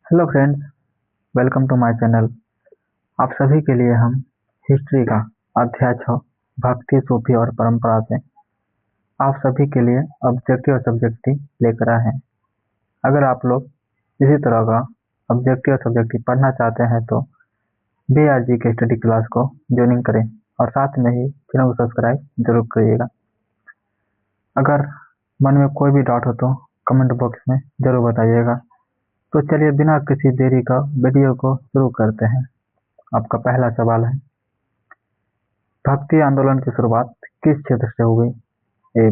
Hello friends, welcome to my channel. आप सभी के लिए हम हिस्ट्री का अध्याय 6 भक्ति, सूफी और परंपरा से आप सभी के लिए ऑब्जेक्टिव और सब्जेक्टिव लेकर आए हैं। अगर आप लोग इसी तरह का ऑब्जेक्टिव और सब्जेक्टिव पढ़ना चाहते हैं तो BRG के स्टडी क्लास को ज्वाइनिंग करें और साथ में ही चैनल को सब्सक्राइब जरूर करिएगा। अगर मन में कोई भी डाउट हो तो कमेंट बॉक्स में जरूर बताइएगा। तो चलिए बिना किसी देरी का वीडियो को शुरू करते हैं। आपका पहला सवाल है, भक्ति आंदोलन की शुरुआत किस क्षेत्र से हुई? ए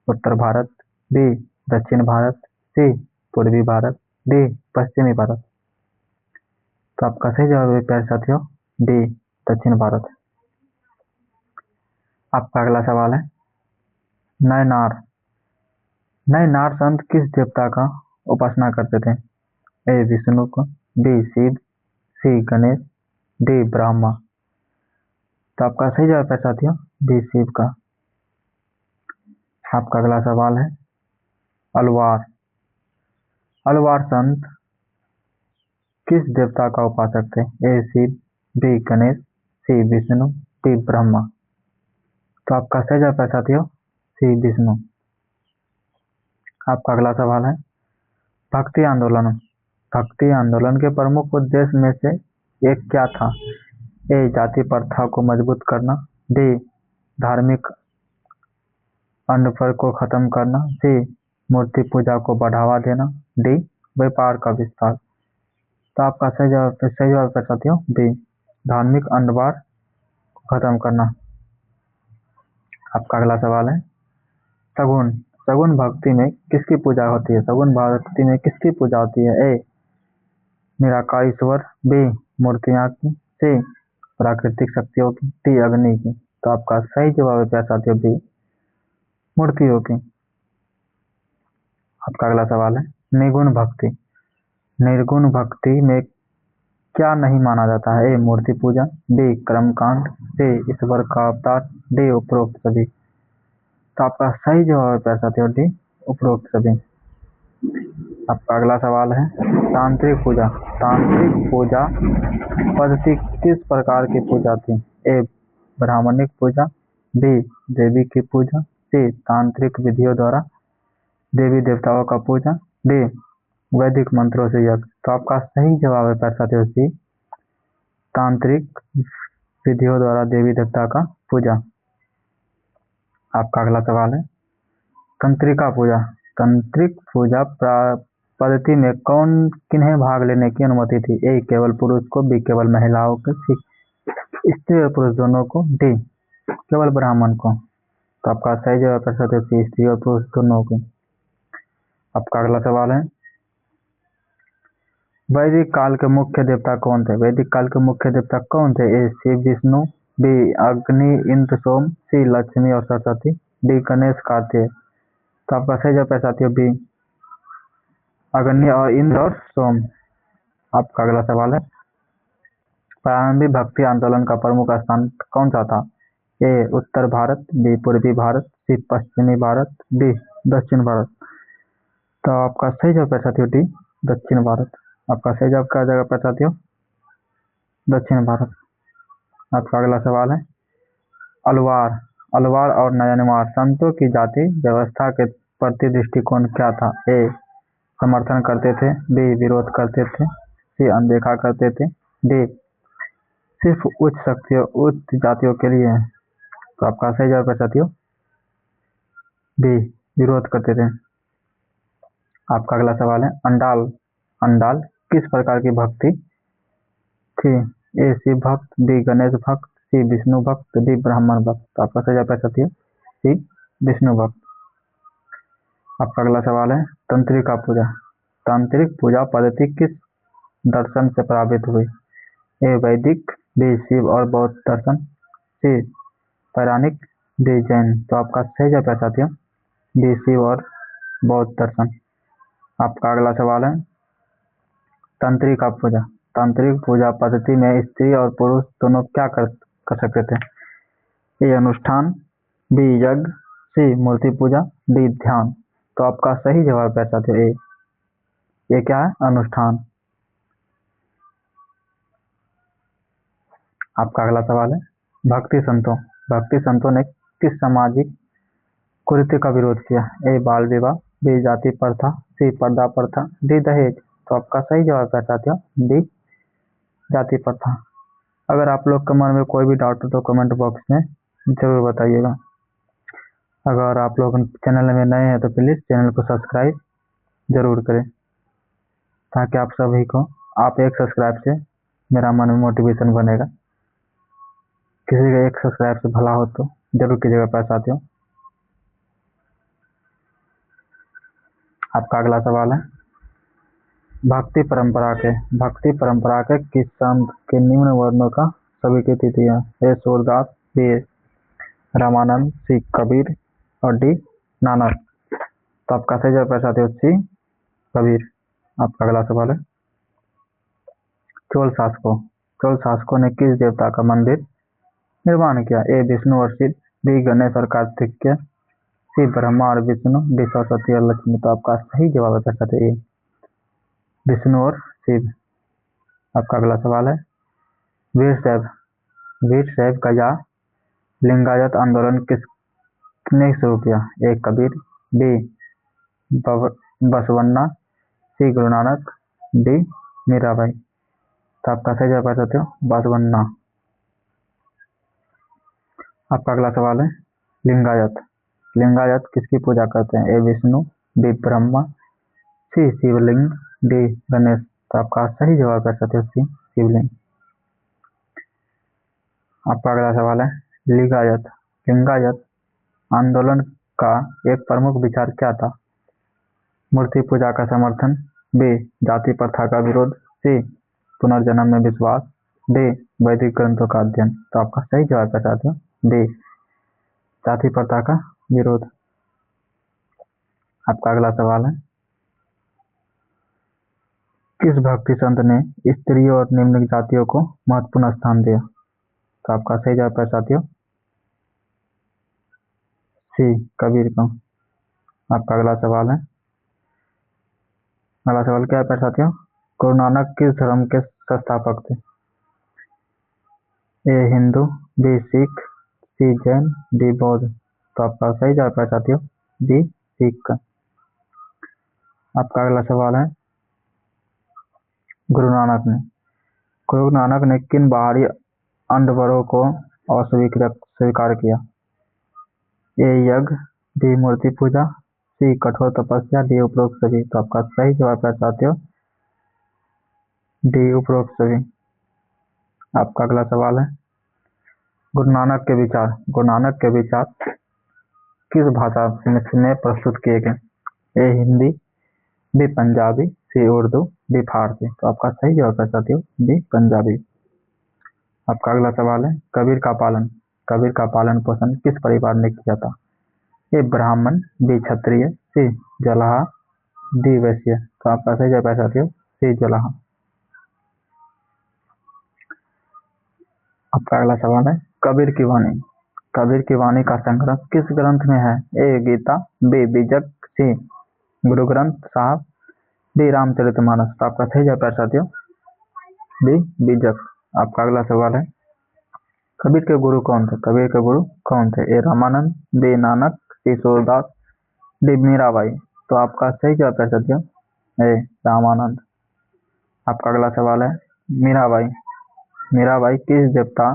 उत्तर भारत, बी दक्षिण भारत, सी पूर्वी भारत, डी पश्चिमी भारत। तो आपका सही जवाब है प्यारे साथियों, डी दक्षिण भारत। आपका अगला सवाल है, नयनार नयनार संत किस देवता का उपासना करते थे? ए विष्णु को, बी शिव, सी गणेश, डी ब्रह्मा। तो आपका सही जवाब है साथियों, बी शिव का। आपका अगला सवाल है, अलवार अलवार संत किस देवता का उपासक थे? ए शिव, बी गणेश, सी विष्णु, डी ब्रह्मा। तो आपका सही जवाब है साथियों, सी विष्णु। आपका अगला सवाल है, भक्ति आंदोलन भक्ति आंदोलन के प्रमुख उद्देश्य में से एक क्या था? ए जाति प्रथा को मजबूत करना, बी धार्मिक अंधपर को खत्म करना, सी मूर्ति पूजा को बढ़ावा देना, डी व्यापार का विस्तार। तो आपका सही जवाब है साथियों, बी धार्मिक अंधकार को खत्म करना। आपका अगला सवाल है, सगुन सगुन भक्ति में किसकी पूजा होती है? सगुन भक्ति में किसकी पूजा होती है? ए निराकार ईश्वर, बी मूर्तियां की, सी प्राकृतिक शक्तियों की, डी अग्नि की। तो आपका सही जवाब है प्यारे साथियों, बी मूर्तियों की। आपका अगला सवाल है, निर्गुण भक्ति निर्गुण भक्ति में क्या नहीं माना जाता है? ए मूर्ति पूजा, बी कर्मकांड, सी ईश्वर का अवतार, डी उपरोक्त सभी। तो आपका सही जवाब है प्यारे साथियों, डी उपरोक्त सभी। आपका अगला सवाल है, तांत्रिक पूजा पद्धति किस प्रकार की पूजा थी? ए ब्राह्मणिक पूजा, बी देवी की पूजा, सी तांत्रिक विधियों द्वारा देवी देवताओं का पूजा, डी वैदिक मंत्रों से यज्ञ। तो आपका सही जवाब है प्यारे साथियों, सी तांत्रिक विधियों द्वारा देवी देवता का पूजा। आपका अगला सवाल है, तंत्रिक पूजा पद्धति में किन्हें भाग लेने की अनुमति थी? ए केवल पुरुष को, बी केवल महिलाओं को, सी स्त्री और पुरुष दोनों को, डी केवल ब्राह्मण को। तो आपका सही जवाब कर सकते सी स्त्री और पुरुष दोनों को। आपका अगला सवाल है, वैदिक काल के मुख्य देवता कौन थे? वैदिक काल के मुख्य देवता कौन थे? ए शिव विष्णु, बी अग्नि इंद्र सोम, सी लक्ष्मी और सरस्वती, डी गणेश कार्तिक। तो आपका सही जवाब है साथियों, बी अग्नि और इंद्र और सोम। आपका अगला सवाल है, प्रारंभिक भक्ति आंदोलन का प्रमुख स्थान कौन सा था? ए उत्तर भारत, बी पूर्वी भारत, सी पश्चिमी भारत, डी दक्षिण भारत। तो आपका सही जवाब है साथियों, डी दक्षिण भारत। आपका सही जवाब क्या जगह पर साथियों, दक्षिण भारत। आपका अगला सवाल है, अलवार और नयनवार संतों की जाति व्यवस्था के प्रति दृष्टिकोण क्या था? ए समर्थन करते थे, बी विरोध करते थे, सी अनदेखा करते थे, डी सिर्फ उच्च जातियों के लिए है। तो आपका सही जवाब है साथियों, बी विरोध करते थे। आपका अगला सवाल है, अंडाल किस प्रकार की भक्ति थी? ए शिव भक्त, बी गणेश भक्त, सी विष्णु भक्त, डी ब्राह्मण भक्त। तो आपका सही जवाब है साथियों, सी विष्णु भक्त। आपका अगला सवाल है, तांत्रिक पूजा पद्धति किस दर्शन से प्रभावित हुई? ए वैदिक, बी शिव और बौद्ध दर्शन, सी पौराणिक, डी जैन। तो आपका सही जवाब है साथियों, बी शिव और बौद्ध दर्शन। आपका अगला सवाल है, तांत्रिक पूजा पद्धति में स्त्री और पुरुष दोनों क्या कर सकते थे? ए अनुष्ठान, बी यज्ञ, सी मूर्ति पूजा, डी ध्यान। तो आपका सही जवाब है साथियों, ए ये क्या है? अनुष्ठान। आपका अगला सवाल है भक्ति संतों ने किस सामाजिक कुरीति का विरोध किया? ए बाल विवाह, बी जाति प्रथा, सी पर्दा प्रथा, डी दहेज। तो आपका सही जवाब है साथियों डी जाति प्रथा। अगर आप लोग के मन में कोई भी डाउट हो तो कमेंट बॉक्स में जरूर बताइएगा। अगर आप लोग चैनल में नए हैं तो प्लीज़ चैनल को सब्सक्राइब जरूर करें, ताकि आप सभी को आप एक सब्सक्राइब से मेरा मन में मोटिवेशन बनेगा। किसी का एक सब्सक्राइब से भला हो तो जरूर कीजिएगा प्यारे साथियों। आपका अगला सवाल है भक्ति परंपरा के किस संत के निम्न वर्णों का स्वीकृति दिया? ए सूरदास, बी रामानंद, सी कबीर और डी नानक। तो आपका सही जवाब है साथियों सी कबीर। आपका अगला सवाल है चोल शासकों ने किस देवता का मंदिर निर्माण किया? ए विष्णु और शिव, बी गणेश और कार्तिकेय, सी ब्रह्मा और विष्णु, डी सरस्वती और लक्ष्मी। तो आपका सही जवाब है साथियों ए विष्णु और शिव। आपका अगला सवाल है वीर शैव का या लिंगायत आंदोलन किसने शुरू किया? ए कबीर, बी बसवन्ना, सी गुरु नानक, डी मीराबाई। तो आपका सही जवाब है साथियों बसवन्ना। आपका अगला सवाल है लिंगायत किसकी पूजा करते हैं? ए विष्णु, बी ब्रह्मा, सी शिवलिंग, डी गणेश। तो आपका सही जवाब है साथियों सी शिवलिंग। आपका अगला सवाल है लिंगायत आंदोलन का एक प्रमुख विचार क्या था? मूर्ति पूजा का समर्थन, बी जाति प्रथा का विरोध, सी पुनर्जन्म में विश्वास, डी वैदिक ग्रंथों का अध्ययन। तो आपका सही जवाब है साथियों डी जाति प्रथा का विरोध। आपका अगला सवाल है किस भक्ति संत ने स्त्रियों और निम्न जातियों को महत्वपूर्ण स्थान दिया? तो आपका सही जवाब है साथियों सी कबीर को। आपका अगला सवाल क्या है साथियों गुरु नानक किस धर्म के संस्थापक थे? ए हिंदू, बी सिख, सी जैन, डी बौद्ध। तो आपका सही जवाब है साथियों डी सिख का। आपका अगला सवाल है गुरु नानक ने किन बाहरी अंडवरों को अस्वीकार किया? ए यज्ञ, बी मूर्ति पूजा, सी कठोर तपस्या, डी उपरोक्त सभी। तो आपका सही जवाब है साथियों डी उपरोक्त सभी। आपका अगला सवाल है गुरु नानक के विचार किस भाषा में प्रस्तुत किए गए? ए हिंदी, बी पंजाबी, सी उर्दू, डी फारसी। तो आपका सही जवाब है साथियों बी पंजाबी। आपका अगला सवाल है कबीर का पालन पोषण किस परिवार ने किया था? ए ब्राह्मण, बी क्षत्रिय, सी जलाहा, डी वैश्य। तो आपका सही जवाब है साथियों सी जलाहा। आपका अगला सवाल है कबीर की वाणी का संग्रह किस ग्रंथ में है? ए गीता, बी बीजक, सी गुरु ग्रंथ साहब, डी रामचरितमानस। तो आपका सही जवाब है साथियों बी बीजक। आपका अगला सवाल है कबीर के गुरु कौन थे? ए रामानंद, बी नानक, सी सूरदास, डी मीराबाई। तो आपका सही जवाब है साथियों ए रामानंद। आपका अगला सवाल है मीराबाई किस देवता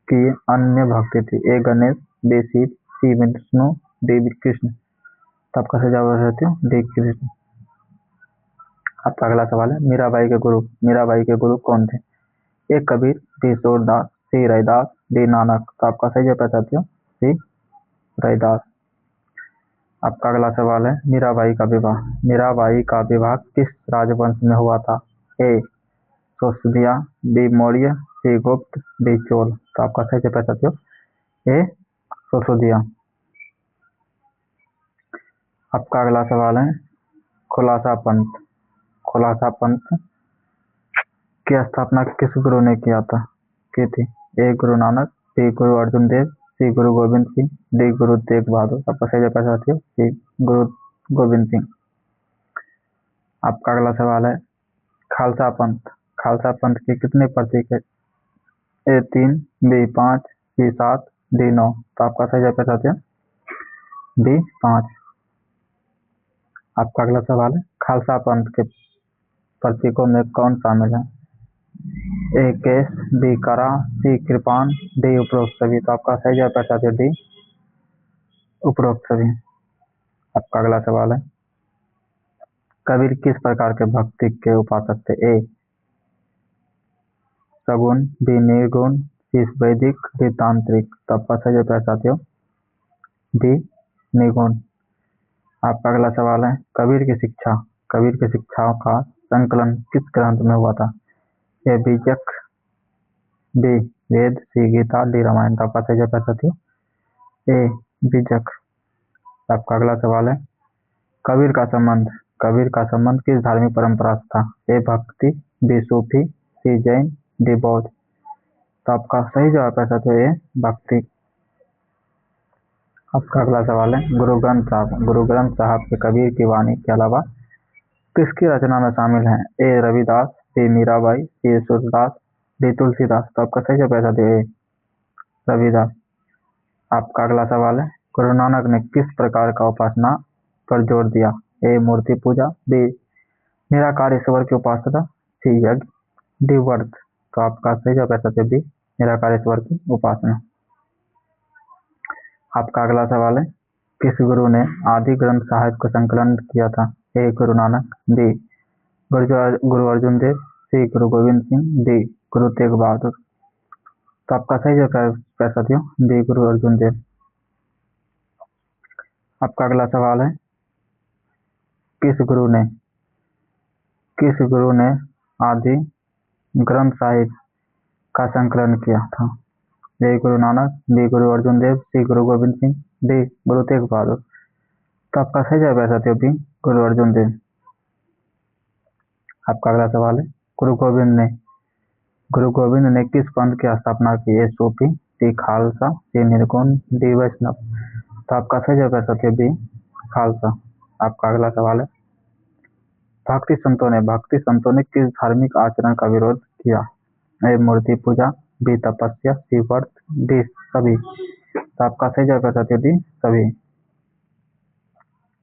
की अन्य भक्ति थी? ए गणेश, बी शिव, सी विष्णु, डी कृष्ण। तो आपका सही जवाब है साथियों डी कृष्ण। आपका अगला सवाल है मीराबाई के गुरु कौन थे? ए कबीर, बी सूरदास, सी रैदास, डी नानक। तो आपका सही जवाब है साथियों सी रैदास। आपका अगला सवाल है मीराबाई का विवाह किस राजवंश में हुआ था? ए सोसदिया, बी मौर्य, सी गुप्त, डी चोल। तो आपका सही जवाब है साथियों ए सोसदिया। आपका अगला सवाल है खुलासा पंथ की स्थापना किस गुरु ने की थी? ए गुरु नानक, बी गुरु अर्जुन देव, सी गुरु गोविंद सिंह, डी गुरु तेग बहादुर। आपका सही जवाब है साथियों सी गुरु गोविंद सिंह। आपका अगला सवाल है खालसा पंथ के कितने प्रतीक A3, B5, C7, D9। तो आपका सही जवाब क्या साथियों? D5। आपका अगला सवाल है, खालसा पंथ के प्रतीकों में कौन शामिल है? A केस, B करा, C कृपाण, D उपरोक्त सभी। तो आपका सही जवाब क्या साथियों? D उपरोक्त सभी। आपका अगला सवाल है, कबीर किस प्रकार के भक्ति के उपासक थे? A सगुण, B निर्गुण, C वैदिक, D तांत्रिक। तो आपका सही जवाब क्या साथियों? D निर्गुण। आपका अगला सवाल है, कबीर की शिक्षाओं का संकलन किस ग्रंथ में हुआ था? A बीजक, B वेद, C गीता, D रामायण। तो आपका सही जवाब क्या साथियों? A बीजक। आपका अगला सवाल है, कबीर का संबंध किस धार्मिक परंपरा से था? A भक्ति, B सूफी, C जैन, D बौद्ध। तो आपका सही जवाब क्या साथियों? A भक्ति। आपका अगला सवाल है, गुरु ग्रंथ साहब के कबीर की वाणी के अलावा किसकी रचना में शामिल है? A Ravidas, B Mirabai, C Surdas, D Tulsidas. तो आपका सही जवाब क्या साथियों? A रविदास। आपका अगला सवाल है, गुरु नानक ने किस प्रकार का उपासना पर जोर दिया? A मूर्ति पूजा, B निराकार ईश्वर की उपासना, C यज्ञ, D व्रत। तो आपका सही जवाब क्या साथियों? B निराकार ईश्वर की उपासना। आपका अगला सवाल है, किस गुरु ने आदि ग्रंथ साहिब का संकलन किया था? A Guru Nanak, B Guru Arjun Dev, C Guru Govind Singh, D Guru Tegh Bahadur. तो आपका सही जवाब क्या साथियों? D गुरु अर्जुन देव। आपका अगला सवाल है, किस गुरु ने आदि ग्रंथ साहिब का संकलन किया था? A Guru Nanak, B Guru Arjun Dev, C Guru Govind Singh, D Guru Tegh Bahadur. तो आपका सही जवाब है साथियों B गुरु अर्जुन देव। आपका अगला सवाल है, गुरु गोविंद ने किस पंथ की स्थापना की? A Sufi, C Khalsa, C निर्गुण, D वैष्णव। तो आपका सही जवाब है साथियों B खालसा। आपका अगला सवाल है, भक्ति संतों ने किस धार्मिक आचरण का विरोध किया? A मूर्ति पूजा, B तपस्या, C व्रत, D सभी। तो आपका सही जवाब है साथियों D सभी।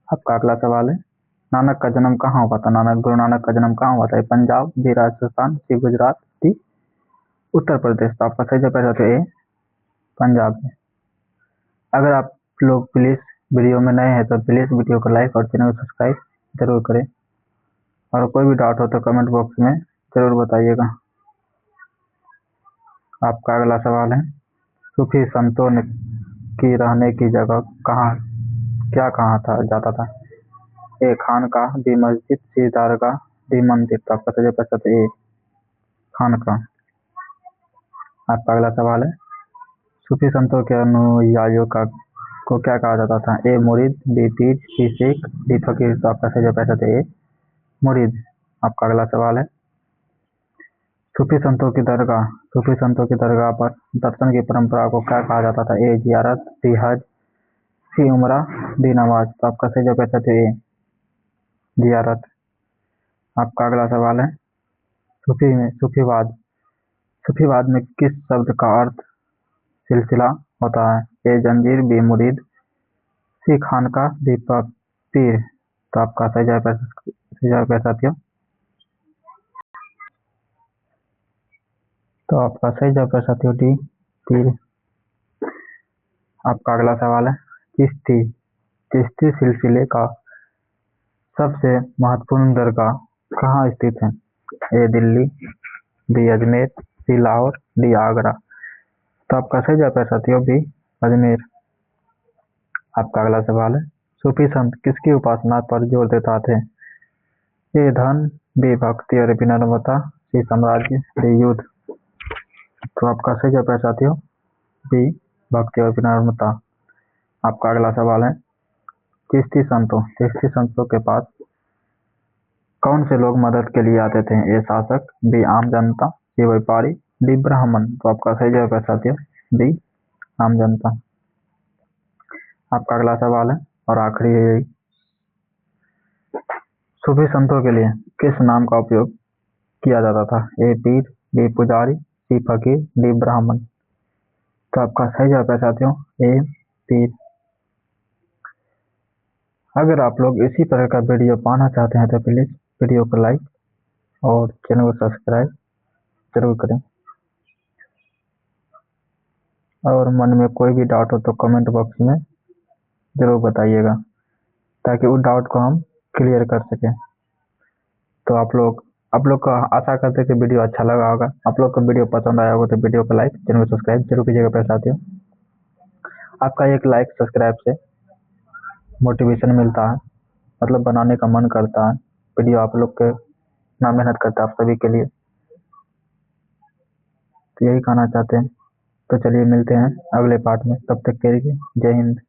आपका अगला सवाल है, नानक का जन्म कहाँ हुआ था? गुरु नानक का जन्म कहाँ हुआ था? Punjab, B Rajasthan, C Gujarat, D Uttar Pradesh. तो आपका सही जवाब है साथियों A पंजाब में। अगर आप लोग प्लीज वीडियो में नए हैं तो प्लीज वीडियो को लाइक और चैनल को सब्सक्राइब जरूर करें, और कोई भी डाउट हो तो कमेंट बॉक्स में जरूर बताइएगा। आपका अगला सवाल है, सूफी संतों की रहने की जगह कहाँ था जाता था? A खानकाह, B मस्जिद, C दरगाह, D मंदिर। तो आपका सही जवाब A खानकाह। आपका अगला सवाल है, सूफी संतों के अनुयायियों को क्या कहा जाता था? A मुरीद, B पीर, C शेख, D फकीर। तो आपका सही जवाब A मुरीद। आपका अगला सवाल है, सूफी संतों की दरगाह पर दर्शन की परंपरा को क्या कहा जाता था? A जियारत, B हज, C उमरा, D नमाज। तो आपका सही जवाब A जियारत। आपका अगला सवाल है, सूफीवाद में किस शब्द का अर्थ सिलसिला होता है? A जंजीर, B मुरीद, C खानकाह, D पीर। तो आपका सही जवाब साथियों D पीर। आपका अगला सवाल है, चिश्ती सिलसिले का सबसे महत्वपूर्ण दरगाह कहाँ स्थित है? A Delhi, B Ajmer, C Lahore, D Agra. तो आपका सही जवाब है साथियों B अजमेर। आपका अगला सवाल है, सूफी संत किसकी उपासना पर जोर देते थे? A धन, B भक्ति और विनम्रता, C साम्राज्य, D युद्ध। तो आपका सही जवाब है साथियों B भक्ति और विनम्रता। आपका अगला सवाल है, चिश्ती संतों के पास कौन से लोग मदद के लिए आते थे? A शासक, B आम जनता, C व्यापारी, D ब्राह्मण। तो आपका सही जवाब है साथियों B आम जनता। आपका अगला सवाल है और आखिरी है यही, सूफी संतों के लिए किस नाम का उपयोग किया जाता था? A पीर, B पुजारी, सी फकीर, डी ब्राह्मण। तो आपका सही जवाब है साथियों ए पीर। अगर आप लोग इसी तरह का वीडियो पाना चाहते हैं तो प्लीज वीडियो को लाइक और चैनल को सब्सक्राइब जरूर करें। और मन में कोई भी डाउट हो तो कमेंट बॉक्स में जरूर बताइएगा, ताकि उस डाउट को हम क्लियर कर सकें। तो आप लोग का आशा करते हैं कि वीडियो अच्छा लगा होगा। आप लोग को वीडियो पसंद आया होगा तो वीडियो को लाइक, चैनल को सब्सक्राइब जरूर कीजिएगा प्यारे साथियों। आपका एक लाइक सब्सक्राइब से मोटिवेशन मिलता है, मतलब बनाने का मन करता है। वीडियो आप लोग के इतना मेहनत करता है आप सभी के लिए, तो यही कहना चाहते हैं। तो चलिए मिलते हैं अगले पार्ट में, तब तक के लिए जय हिंद।